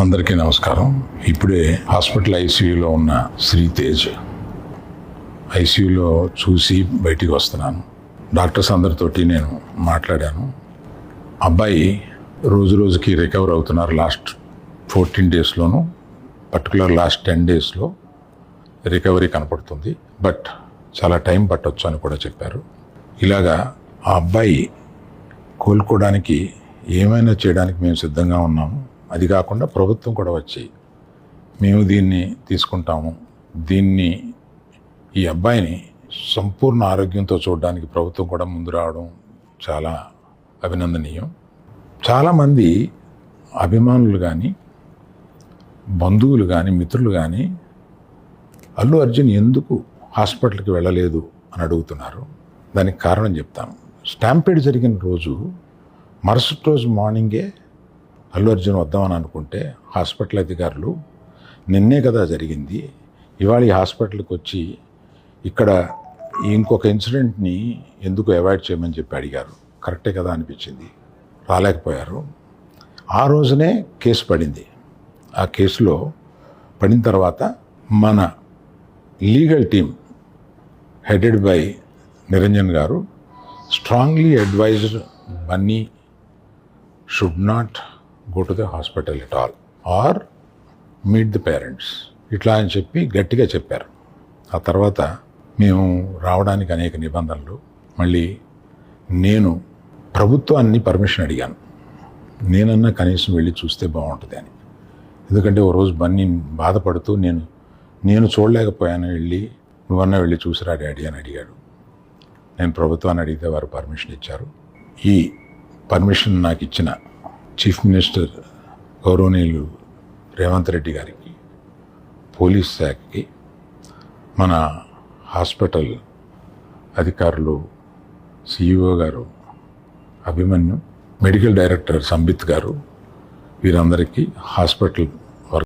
అందరికీ నమస్కారం. ఇప్పుడే హాస్పిటల్ ఐసీయూలో ఉన్న శ్రీతేజ్ ఐసీయూలో చూసి బయటికి వస్తున్నాను. డాక్టర్స్ అందరితోటి నేను మాట్లాడాను. అబ్బాయి రోజు రోజుకి రికవర్ అవుతున్నారు. లాస్ట్ 14 డేస్లోనూ పర్టికులర్ లాస్ట్ 10 డేస్లో రికవరీ కనపడుతుంది. బట్ చాలా టైం పట్టొచ్చు అని కూడా చెప్పారు. ఇలాగా ఆ అబ్బాయి కోలుకోవడానికి ఏమైనా చేయడానికి మేము సిద్ధంగా ఉన్నాము. అది కాకుండా ప్రభుత్వం కూడా వచ్చి మేము దీన్ని తీసుకుంటాము, ఈ అబ్బాయిని సంపూర్ణ ఆరోగ్యంతో చూడడానికి ప్రభుత్వం కూడా ముందు రావడం చాలా అభినందనీయం. చాలామంది అభిమానులు కానీ, బంధువులు కానీ, మిత్రులు కానీ అల్లు అర్జున్ ఎందుకు హాస్పిటల్కి వెళ్ళలేదు అని అడుగుతున్నారు. దానికి కారణం చెప్తాను. స్టాంపేడ్ జరిగిన రోజు మరుసటి రోజు మార్నింగే అల్లు అర్జున్ వద్దామని అనుకుంటే హాస్పిటల్ అధికారులు నిన్నే కదా జరిగింది, ఇవాళ ఈ హాస్పిటల్కి వచ్చి ఇక్కడ ఇంకొక ఇన్సిడెంట్ని ఎందుకు అవాయిడ్ చేయమని చెప్పి అడిగారు. కరెక్టే కదా అనిపించింది. రాలేకపోయారు. ఆ రోజునే కేసు పడింది. ఆ కేసులో పడిన తర్వాత మన legal team headed by Niranjan గారు strongly advised Bunny should not go to the hospital at all or meet the parents ఇట్లా అని చెప్పి గట్టిగా చెప్పారు. ఆ తర్వాత మేము రావడానికి అనేక నిబంధనలు, మళ్ళీ నేను ప్రభుత్వాన్ని పర్మిషన్ అడిగాను. నేనన్నా కనీసం వెళ్ళి చూస్తే బాగుంటుంది అని. ఎందుకంటే ఓ రోజు బన్నీ బాధపడుతూ నేను చూడలేకపోయాను, నువ్వన్నా వెళ్ళి చూసిరా డాడీ అని అడిగాడు. నేను ప్రభుత్వాన్ని అడిగితే వారు పర్మిషన్ ఇచ్చారు. ఈ పర్మిషన్ నాకు ఇచ్చిన చీఫ్ మినిస్టర్ గౌరవనీయులు రేవంత్ రెడ్డి గారికి, పోలీస్ శాఖకి, మన హాస్పిటల్ అధికారులు, సిఇఓ గారు అభిమన్యు, మెడికల్ డైరెక్టర్ సంబిత్ గారు, వీరందరికీ, హాస్పిటల్